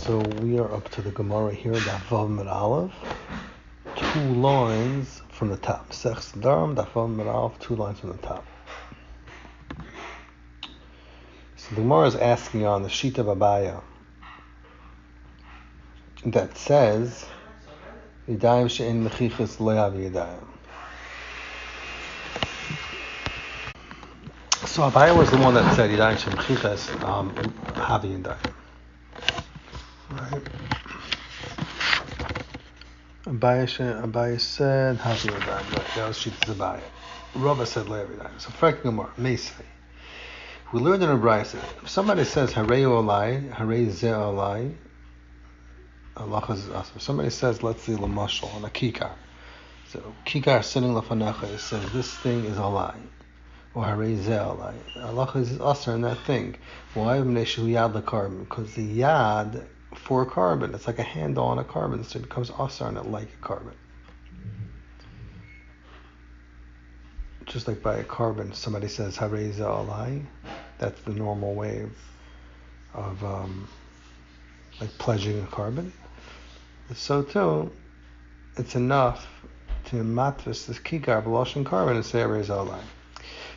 So we are up to the Gemara here, Daf Yomi Daf, 2 lines from the top. Sechs Nedarim, Daf Yomi Daf, 2 lines from the top. So the Gemara is asking on the sheet of Abaya that says Yadayim she'en mechichas lo yavi yadayim. So Abaya was the one that said Yadayim she'en mechichas havi yadayim. Right. Abaya said havi yadayim. Right. That was sheet of Abaya. Rava said lo yavi yadayim. So Frek Gemara Meisvei. We learned in a brayso. If somebody says Harei olai, Harei ze olai, Allah is asr. Somebody says, let's say lamashal on a kikar. So kikar sitting lafanecha, it says this thing is olai, or Harei ze olai. Allah is asr in that thing. Why? Yad the carbon, because the yad for a carbon, it's like a handle on a carbon, so it becomes asr on it like a carbon. Just like by a carbon, somebody says Harei ze olai. That's the normal way of like pledging a carbon. So too, it's enough to matvis this kikar b'loshen carbon and say Harei ze olai.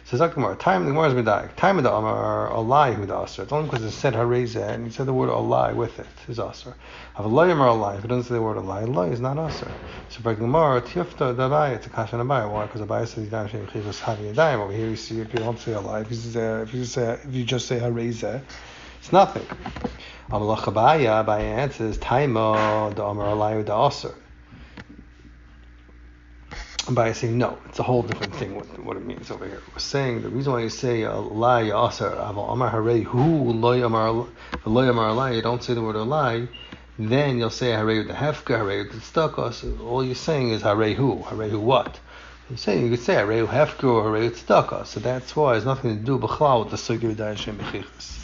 So Zakimar, time the Gemara is medayik. Time of the Amar olai who the asr. It's only because it said Harei ze and he said the word olai with it is asr. Have a loy Amar olai. If it doesn't say the word olai, loy is not asr. So for Gemara, tifta dabaya, it's a kasha nabaya. Why? Because Abaya says yadayim she'en mechichas havi yadayim. Over here you see if you don't say olai, if you just say Harei ze, it's nothing. Amalach Abaya answers taima the Amar olai with the asr. By saying no, it's a whole different thing. What it means over here. We're saying the reason why you say olai aser aval amar harei hu loy amar olai. You don't say the word olai, then you'll say harei with the hefka, harei with the stakos. All you're saying is harei hu what? You're saying you could say harei hefka or harei with stakos. So that's why it's nothing to do b'chlal with the sugya yadayim she'en mechichas.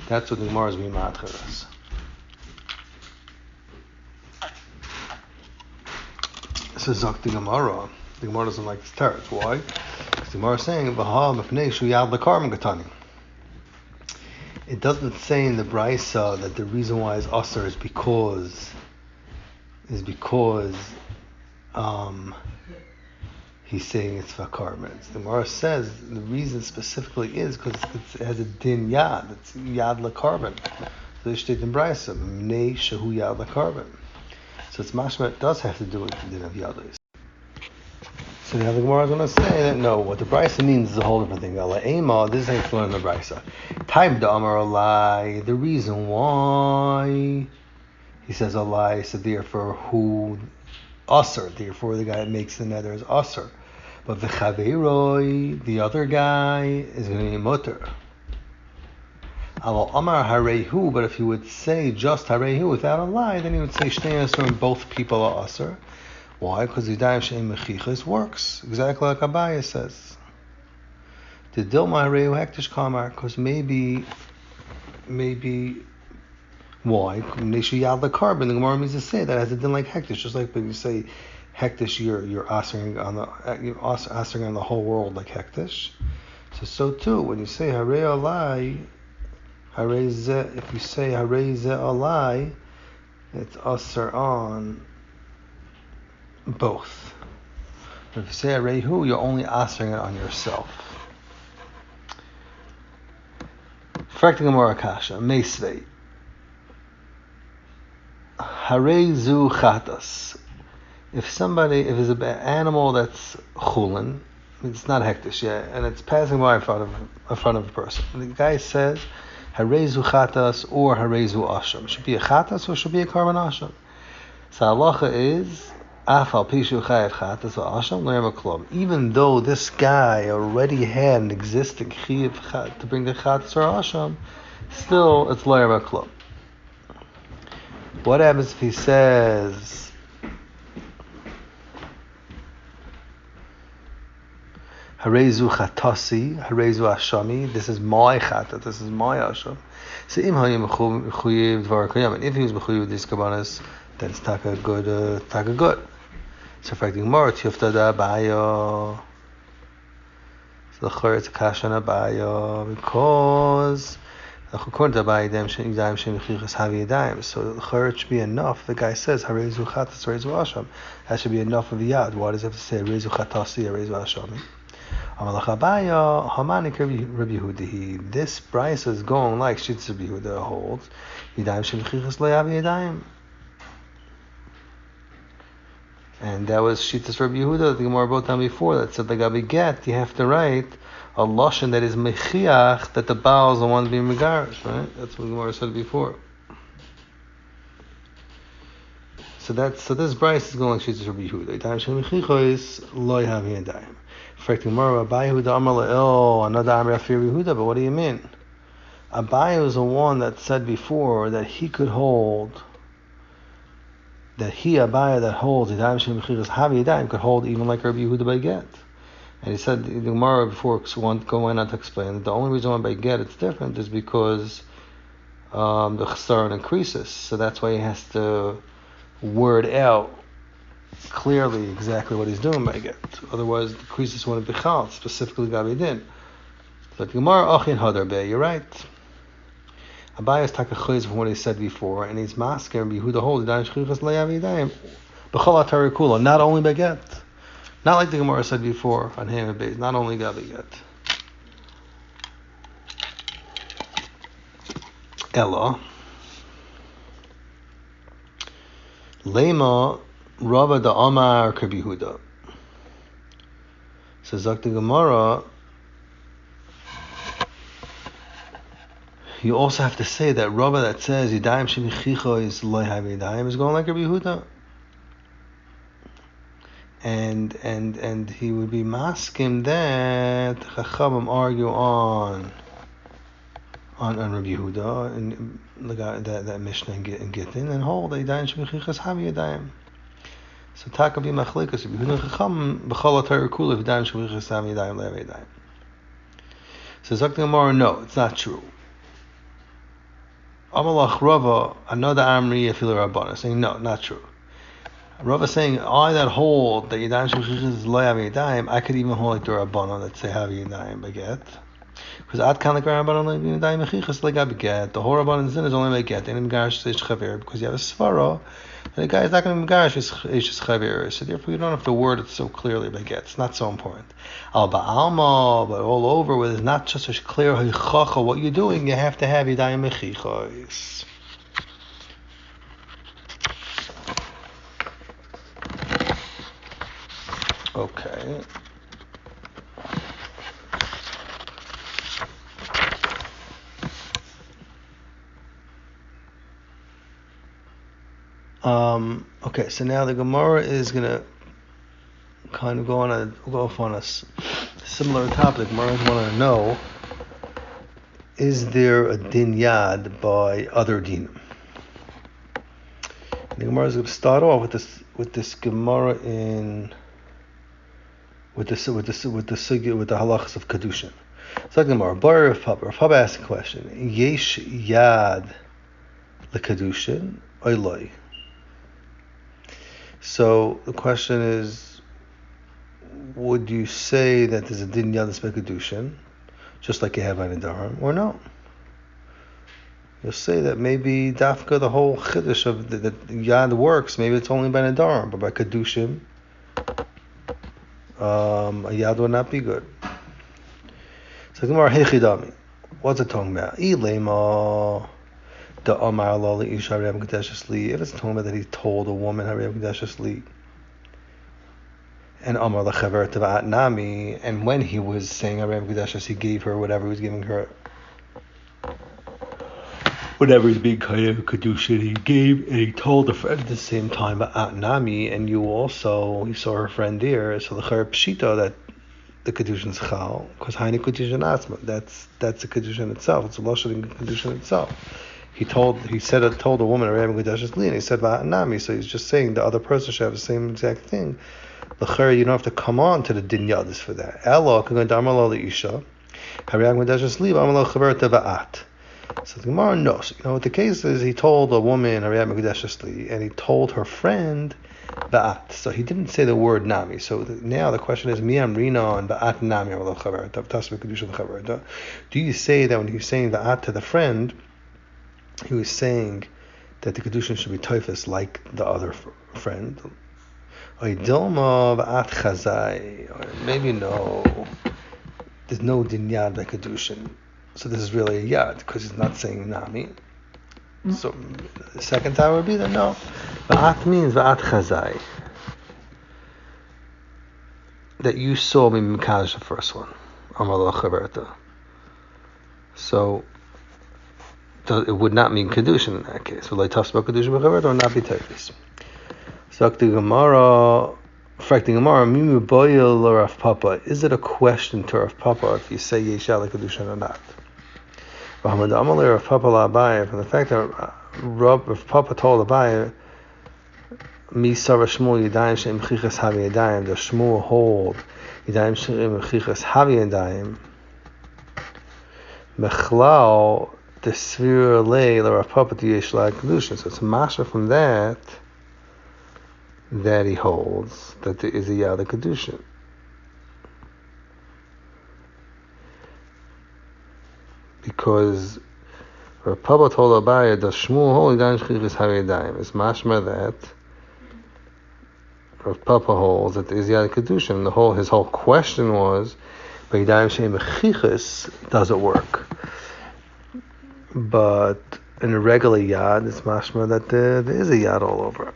That's what the Gemara is being matcheres. This is Zakti Gemara. The Gemara doesn't like this teretz. Why? Because the Gemara is saying, it doesn't say in the brayso that the reason why it's asr is because he's saying it's for carbon. The Gemara says the reason specifically is because it has a din yad. It's yad la carbon. So they state in brayso, mnei shehu yad la carbon. So it's mashma, it does have to do with the din of yados. So now the Gemara is going to say that no, what the brayso means is a whole different thing. This is how you learn the brayso. Time the Amar olai. The reason why he says olai, so therefore who asr. Therefore the guy that makes the neder is asr. But the chaveroi, the other guy, is going to be mutter. Aval Amar Harehu, but if he would say just Harehu without a lie, then he would say Shnei Asr and both people are Asr. Why? Because Yadayim she'en mechichas works exactly like Abaya says. The Dilma Harehu Hektish Kamar, because maybe why? Neshu Yad the carbon. The Gemara means to say that as a din like Hektish, just like when you say Hektish, you're asering on the whole world like Hektish. So too, when you say Harei olai. If you say Harei ze olai, it's asr on both. But if you say Harei hu, you're only asring it on yourself. Frekting Gemara kasha meisvei. Harei zu chatas. If it's an animal that's chulin, it's not hektish yet, and it's passing by in front of a person, and the guy says Harei zu chatas or Harei zu asham. Should be a chatas or should be a carbon asham. So halacha is afal pishu chayav chatas or asham le'er klum. Even though this guy already had an existing chayav to bring the chatas or asham, still it's le'er klum. What happens if he says Harei zu chatasi, Harei zu ashami, this is my chata, this is my asham. So im hayim mechuyev dvar kayam, and if he was mechuyev these kabbanas, then it's taka good. So for Gemara, tifta da Abaya. So the chayr it's a kasha na Abaya because According to Abaye, so it should be enough. The guy says, Harezu Chatas, Harezu Asham. That should be enough of a yad. Why does he have to say, Harezu Chatasi, Harezu Ashami? Amalach Abaya, Hamanik Rabbi Yehuda. This Bryce is going like Shitz Rabbi Yehuda holds. Yadayim Shem Chichas Lo Yavi Yadayim. And that was Shittas Rabbi Yehuda, the Gemara brought down before, that said, the Gabi Get, you have to write a lashon that is mechiach, that the Baal is the one being megarish, right? That's what the Gemara said before. So this Bryce is going like Shittas Rabbi Yehuda. Yadayim Shem Chichas Lo Yavi Yadayim. Fact, Gemara, Abaye Yehuda Amar Le'el, another Amar Afir Yehuda, but what do you mean? Abaye was the one that said before that he could hold, that he, Abaye, that holds Yadayim Shem Chichas Havi Yadayim, could hold even like Rabbi Yehuda by get. And he said, the Gemara before going on to explain that the only reason why by get it's different is because the chesaron increases. So that's why he has to word out clearly exactly what he's doing by get. Otherwise, the creases wouldn't be chal, specifically Gabi Din. But the Gemara, Achin Hadar Bey, you're right. Abaye is takachayz from what he said before, and he's masking Rabbi Yehuda holds Yadayim Shchichas Le'Yavi Yadayim B'chol Atari Kula, not only by get. Not like the Gemara said before on Hamid Beis, not only Gabi get. Ella Lema Rava da Amar Rabbi Yehuda. Says the Gemara, you also have to say that Rava that says Yadayim Shem Chicha is Lo Yavi Yadayim is going like Rabbi Yehuda. And he would be masking that Chachamim argue on Rabbi Yehuda and that Mishnah in Gittin and hold Yadayim Shem Chichas Havi Yadayim. So Taka be Machlikas Rabbi Yehuda and Chachamim B'chol Atayr Kula Yadayim Shem Chichas Havi Yadayim Le'Yavi Yadayim. So Zakti Gemara, no, it's not true. Amalach Rava, another Amri Afilu Rabbana, saying no, not true. Rava saying, I that hold that Yadayim Shem Chichas is Lo Yavi Yadayim, I could even hold like the Rabbana that say Havi Yadayim by get. Because Ad Kan like Rabbana like Yadayim Chichas like Gabi get. The whole Rabbanan Zin is only by get. And in Megarish Ish Chaver, because you have a Svara, and the guy is not going to be Megarish Ish Chaver. So therefore you don't have to word it so clearly by get. It's not so important. Al Ba'alma, but all over where there's not just a clear Hichacha, what you're doing, you have to have Yadayim Chichas. Okay. Okay, so now the Gemara is going to kind of go off on a similar topic. Gemara want to know, is there a din yad by other dinim? The Gemara is going to start off with this Gemara with the halachas of kedushin. So the Gemara, Bar Rav Papa asked a question: Yesh yad lekedushin oiloi. So the question is, would you say that there's a din yad kedushin, just like you have on Nedarim, or no? You'll say that maybe dafka the whole chiddush of the yad works. Maybe it's only by Nedarim, but by kedushin, a yad would not be good. So Gemara Hechidami, what's it talking about? Ilema the Amar Lali Isha Harei Mikdashas Li. If it's talking about that he told a woman Harei Mikdashas Li, and Amar Lachaver Tavat Nami, and when he was saying Harei Mikdashas, he gave her whatever he was giving her. Whatever is being kedushin, he gave and he told the friend at the same time about Nami, and you saw her friend there. So the chayr pshita that the kedushin is chal, because haini kedushin atzma. That's the kedushin itself. It's a lashon kedushin itself. He told a woman Harei Mikdashas Li, and he said about Nami. So he's just saying the other person should have the same exact thing. The chayr, you don't have to come on to the din yadis for that. Elo kagan damar lo isha Harei Mikdashas Li, amar lo chaver teva'at. So the Gemara knows. What the case is, he told a woman, and he told her friend, Ba'at. So he didn't say the word Nami. So now the question is, Mi Amrina and Ba'at Nami. Do you say that when he was saying Ba'at to the friend, he was saying that the Kedushin should be Toifus like the other friend? Or Dilma Ba'at Chazai. Maybe no. There's no Dinyad by Kedushin. So this is really a Yad, because he's not saying Nami. So the second time would be that no. Ba'at means Ba'at Chazai. That you saw me Mikadosh, the first one. Amallah Chaverta. So it would not mean Kedushin in that case. Will I talk about Kedushin B'Chaverta or not be Tavis? So the Gemara, Mimu Boyel or Rav Papa, is it a question to Rav Papa if you say Yeshal Kedushin or not? From the fact that Rav Papa told Abaye, Mi Sarah Shmuel Yadayim Shem Chichas Havi Yadayim, the Shmuel hold Yadayim Shem Chichas Havi Yadayim, Mechlal the Svir Lei Rav Papa to Yeshal Kedushin. So it's a masha from that he holds that there is a Yad Kedushin. Because Rav Papa told Abaye, the Shmuel hold Yadayim Chichas Havi Yadayim. It's mashma that Rav Papa holds that there is Yad Kedushin. His whole question was, by Yadayim Shem Chichas, does it work? But in a regular Yad, it's mashma that there is a Yad all over it.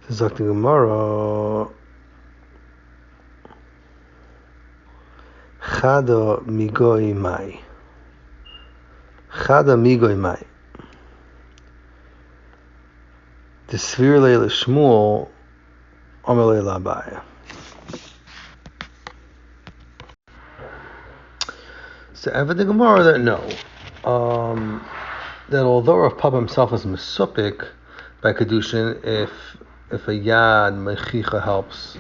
Zok the Gemara, Chada migoi mai. The Svir Leila Shmuel, Amalei Labaya. So after the Gemara that no, that although Rav Papa himself is mesupik by Kedushin, if a Yad Mechicha helps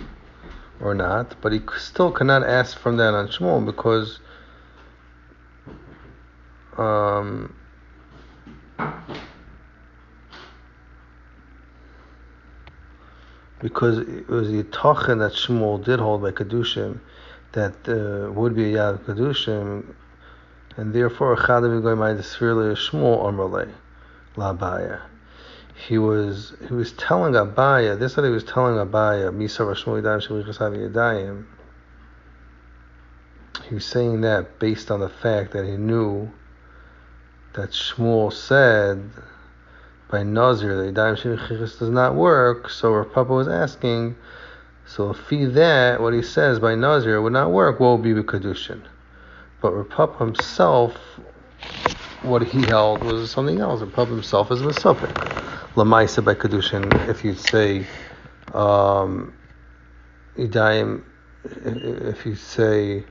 or not, but he still cannot ask from that on Shmuel because it was the Yitachin that Shmuel did hold by Kedushin that would be a Yad Kedushin, and therefore Chadav Yigoy the Sfirle Shmuel Amrle Labaya. He was telling Abaya, this is what he was telling Abaya, Misa Rashmul Yadayim Shalichas Havi Yadayim. He was saying that based on the fact that he knew that Shmuel said by Nazir that Yadayim Shalichas does not work, so Rav Papa was asking, so if that, what he says by Nazir would not work, what would be with Kedushin? But Rav Papa himself, what he held was something else. Rav Papa himself is Mesupik. Lamaisa by Kedushin, if you'd say Yadayim, if you say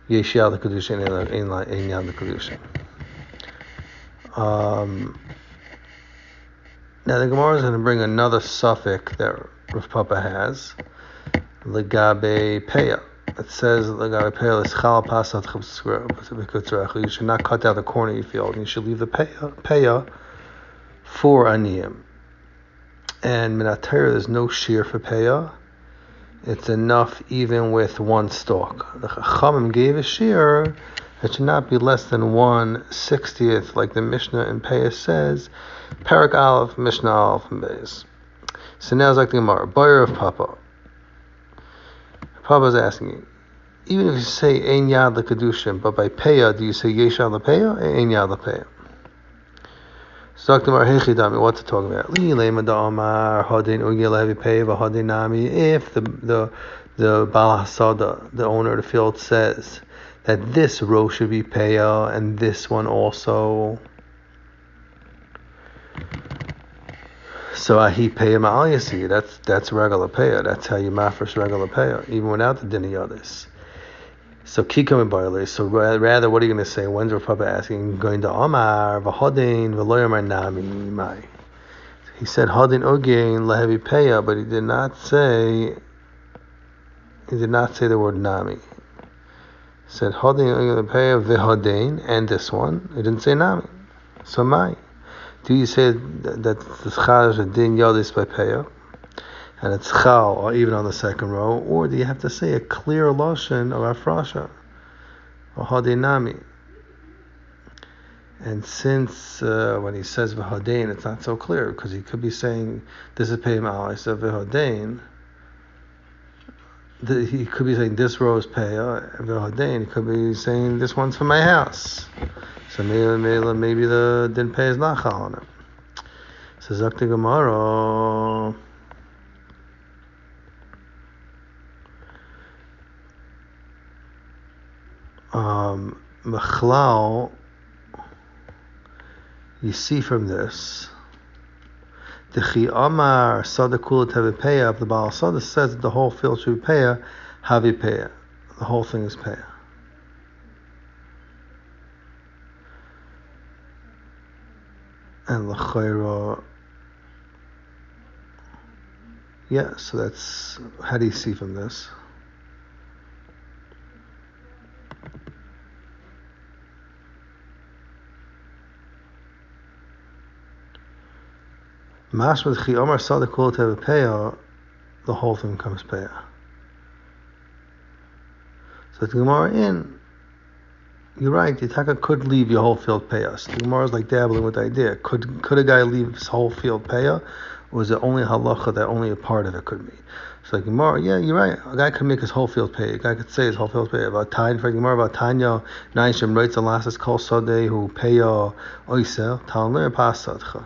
Yeshal the Kedushin, Einyan the Kedushin. Now the Gemara is going to bring another suffix that Rav Papa has, Legabe Peya. It says Legabe Peya is Chal Pasat Chubskrah. You should not cut out the corner of your field, and you should leave the Peya for Aniyim. And Minatayr, there's no shear for Peya. It's enough even with one stalk. The Chachamim gave a shear that should not be less than 1/60th, like the Mishnah in Peya says, Parak Aleph, Mishnah Aleph, and Beis. So now it's like the Gemara, Bayer of Papa. Papa's asking you, even if you say Ein Yad LeKedushin, but by Peya, do you say Yeshal LePeya or Ein Yad LePeya? So Dr. Marhechidami, what to talk about? If the Baal Hasada, the owner of the field, says that this row should be Peya and this one also, so ahi Peya Ma'al Yasi, that's regular Peya. That's how you mafresh regular Peya, even without the diniyadis. So kikam barley. So rather, what are you going to say? When's Rav Papa asking? Going to Amar v'hodin v'loyamar nami mai. He said hodin ogein lehevi peya, but he did not say He did not say the word nami. He said Hadin Peya v'Hadain and this one. He didn't say nami. So mai. Do you say that the schal is a din yodis by Peya? And it's chal, or even on the second row, or do you have to say a clear lashon of afrasha, or hadinami? And since when he says v'hadein, it's not so clear because he could be saying this is pei ma'al. I said v'hadein. He could be saying this row is pei v'hadein. He could be saying this one's for my house. So maybe the din pei is not chal on him. So zakti gemara. Machlal, you see from this, the Chi Amar Sadakula Tevipeya, if the Baal Sada says that the whole field should be Peya, Havi Peya. The whole thing is Peya. And L'chayra, yeah, so that's, how do you see from this? Mashma Chi Amar Sadakula Tevipeya, the whole thing becomes Peya. So the Gemara you're right, the Taka could leave your whole field Peya. So the Gemara is like dabbling with the idea. Could a guy leave his whole field Peya? Or is it only halacha that only a part of it could be? So the Gemara, yeah, you're right. A guy could make his whole field Peya. A guy could say his whole field Peya. About Tanya, for the Gemara, about Tanya, Naishim writes the last is called Sadeh, who Peya Oisel, Talner Pasadcha.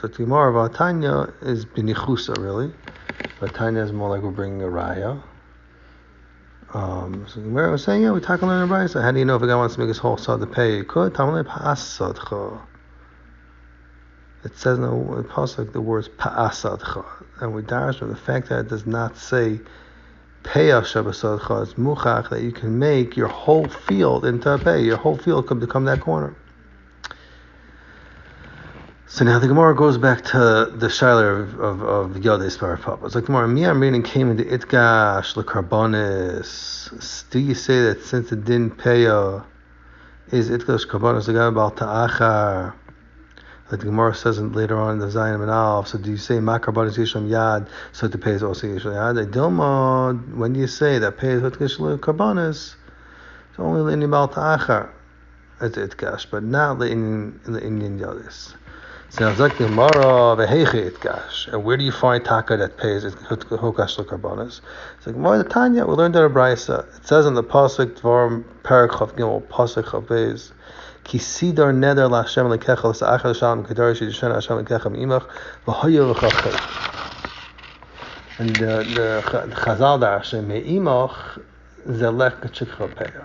So the Gemara about Tanya is binichusa really, but Tanya is more like we're bringing a raya. So the Gemara was saying, yeah, we're talking about a raya. So how do you know if a guy wants to make his whole sad to pay? He could. It says in the pasuk the words pa'asadcha, and we darish from the fact that it does not say peya shabasadcha. It's muchach that you can make your whole field into a pay. Your whole field could become that corner. So now the Gemara goes back to the Shiler of Yodei Sparapapa. It's like Gemara, Miyam reading came into Itgash, Lekarbonis. Do you say that since the Din Peya is Itgash Karbonis, the guy about Ta'achar, like the Gemara says later on in the Zayin and Alf, so do you say Ma Karbonis Yisham Yad, so the Pei is also Yisham Yad? Dilma, when do you say that Pei is Itgash Karbonis? It's only in Ibal Ta'achar at Itgash, but not in the Indian Yodis. So it's like the Gemara v'heichi itgash, and where do you find taka that pays hokash l'karbonis? It's like more the Tanya. We learned that a brayso. It says in the pasuk Dvarim Perek Chav Gimel pasuk Chav Beis, Ki sidar neder laHashem lekecha l'sa'achar l'shalom kedar shidishen Hashem lekecha mi'imach v'hoyu v'chachay. And the Chazal dar Hashem me'imach zelech k'chikcha peya.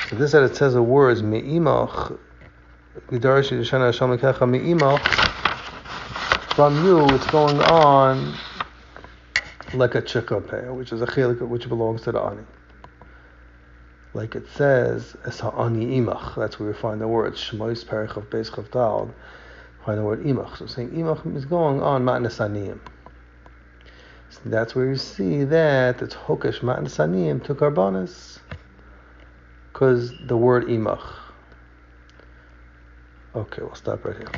So this that it says the words me'imach, Gidarashi Yishana Hashem Lekecha me'imach, from you it's going on like a chikapeh, which is a chilik which belongs to the ani. Like it says, es ha'ani imach. That's where we find the word Shmois Perich of Beis Chav Dal. Find the word imach. So saying imach is going on matnas aniyim. So that's where you see that it's hokesh matnas aniyim to karbonis. Because the word imach. Okay, we'll stop right here.